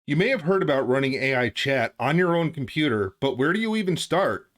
You may have heard about running AI chat on your own computer, but where do you even start?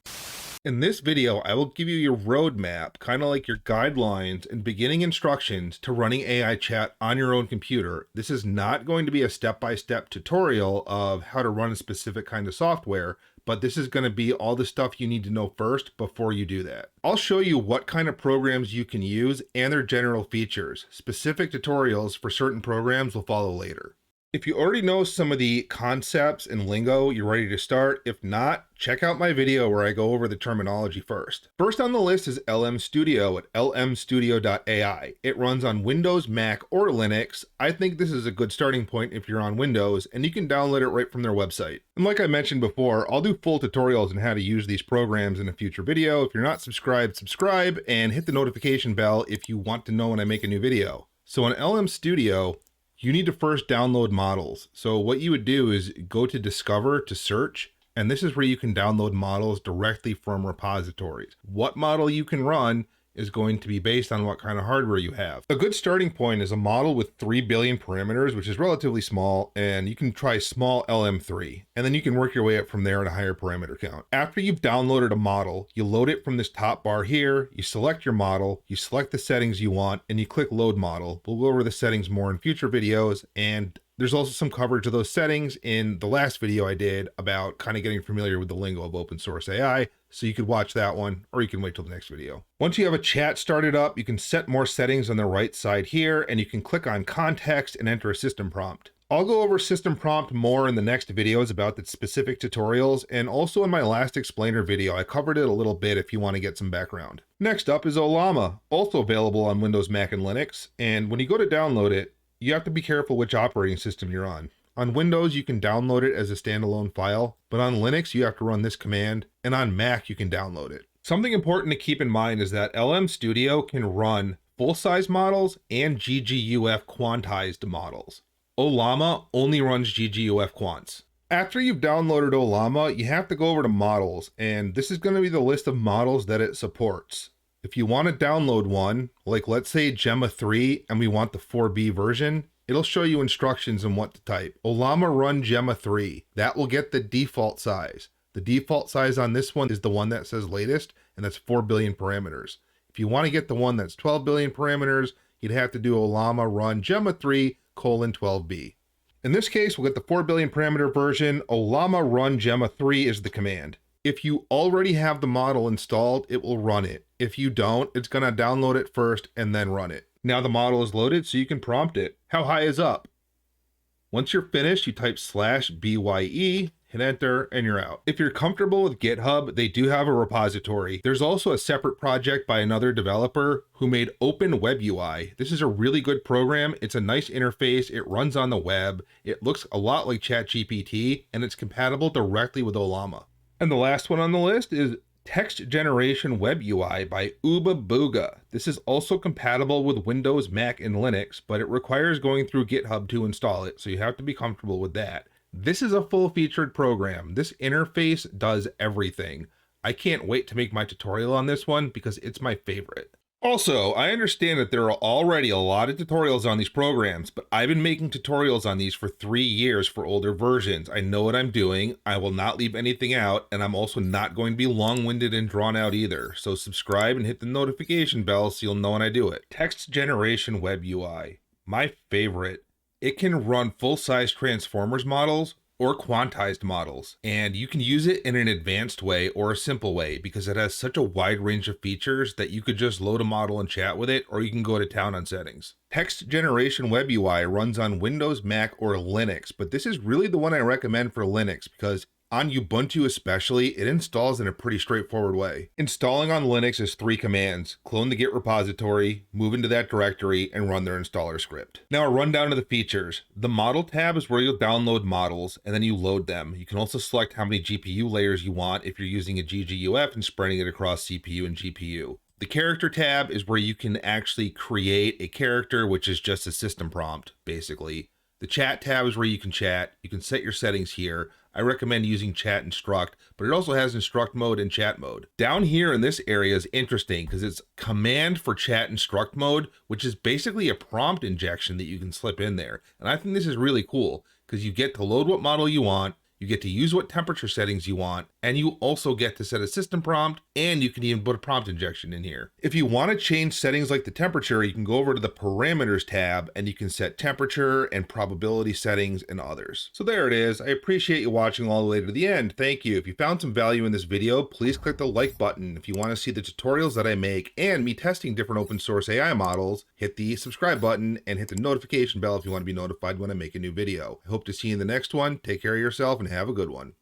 In this video, I will give you your roadmap, kind of like your guidelines and beginning instructions to running AI chat on your own computer. This is not going to be a step-by-step tutorial of how to run a specific kind of software, but this is going to be all the stuff you need to know first before you do that. I'll show you what kind of programs you can use and their general features. Specific tutorials for certain programs will follow later. If you already know some of the concepts and lingo, you're ready to start. If not, check out my video where I go over the terminology first. First on the list is LM Studio at lmstudio.ai. It runs on Windows, Mac, or Linux. I think this is a good starting point if you're on Windows, and you can download it right from their website. And like I mentioned before, I'll do full tutorials on how to use these programs in a future video. If you're not subscribed, subscribe and hit the notification bell if you want to know when I make a new video. So on LM Studio, you need to first download models. So what you would do is go to Discover to search, and this is where you can download models directly from repositories. What model you can run is going to be based on what kind of hardware you have. A good starting point is a model with 3 billion parameters, which is relatively small, and you can try small LM3, and then you can work your way up from there at a higher parameter count. After you've downloaded a model, you load it from this top bar here, you select your model, you select the settings you want, and you click Load Model. We'll go over the settings more in future videos, and there's also some coverage of those settings in the last video I did about kind of getting familiar with the lingo of open source AI. So you could watch that one, or you can wait till the next video. Once you have a chat started up, you can set more settings on the right side here, and you can click on context and enter a system prompt. I'll go over system prompt more in the next videos about the specific tutorials, and also in my last explainer video, I covered it a little bit if you want to get some background. Next up is Ollama, also available on Windows, Mac, and Linux. And when you go to download it, you have to be careful which operating system you're on. On Windows, you can download it as a standalone file, but on Linux, you have to run this command, and on Mac, you can download it. Something important to keep in mind is that LM Studio can run full-size models and GGUF quantized models. Ollama only runs GGUF quants. After you've downloaded Ollama, you have to go over to models, and this is going to be the list of models that it supports. If you want to download one, like let's say Gemma 3, and we want the 4B version, it'll show you instructions on what to type. Ollama run Gemma 3. That will get the default size. The default size on this one is the one that says latest, and that's 4 billion parameters. If you want to get the one that's 12 billion parameters, you'd have to do Ollama run Gemma 3 :12B. In this case, we'll get the 4 billion parameter version. Ollama run Gemma 3 is the command. If you already have the model installed, it will run it. If you don't, it's going to download it first and then run it. Now the model is loaded, so you can prompt it. How high is up? Once you're finished, you type /BYE, hit enter, and you're out. If you're comfortable with GitHub, they do have a repository. There's also a separate project by another developer who made Open Web UI. This is a really good program. It's a nice interface. It runs on the web. It looks a lot like ChatGPT, and it's compatible directly with Ollama. And the last one on the list is Text Generation Web UI by Ooba Booga. This is also compatible with Windows, Mac, and Linux, but it requires going through GitHub to install it, so you have to be comfortable with that. This is a full-featured program. This interface does everything. I can't wait to make my tutorial on this one because it's my favorite. Also, I understand that there are already a lot of tutorials on these programs, but I've been making tutorials on these for 3 years for older versions. I know what I'm doing. I will not leave anything out, and I'm also not going to be long-winded and drawn out either. So subscribe and hit the notification bell so you'll know when I do it. Text Generation Web UI. My favorite. It can run full-size Transformers models or quantized models, and you can use it in an advanced way or a simple way because it has such a wide range of features that you could just load a model and chat with it, or you can go to town on settings. Text Generation Web UI runs on Windows, Mac, or Linux, but this is really the one I recommend for Linux because on Ubuntu especially, it installs in a pretty straightforward way. Installing on Linux is 3 commands: clone the Git repository, move into that directory, and run their installer script. Now a rundown of the features. The model tab is where you'll download models and then you load them. You can also select how many GPU layers you want if you're using a GGUF and spreading it across CPU and GPU. The character tab is where you can actually create a character, which is just a system prompt, basically. The chat tab is where you can chat. You can set your settings here. I recommend using chat instruct, but it also has instruct mode and chat mode. Down here in this area is interesting because it's command for chat instruct mode, which is basically a prompt injection that you can slip in there. And I think this is really cool because you get to load what model you want, you get to use what temperature settings you want, and you also get to set a system prompt, and you can even put a prompt injection in here. If you want to change settings like the temperature, you can go over to the parameters tab and you can set temperature and probability settings and others. So there it is. I appreciate you watching all the way to the end. Thank you. If you found some value in this video, please click the like button. If you want to see the tutorials that I make and me testing different open source AI models, hit the subscribe button and hit the notification bell if you want to be notified when I make a new video. I hope to see you in the next one. Take care of yourself and have a good one.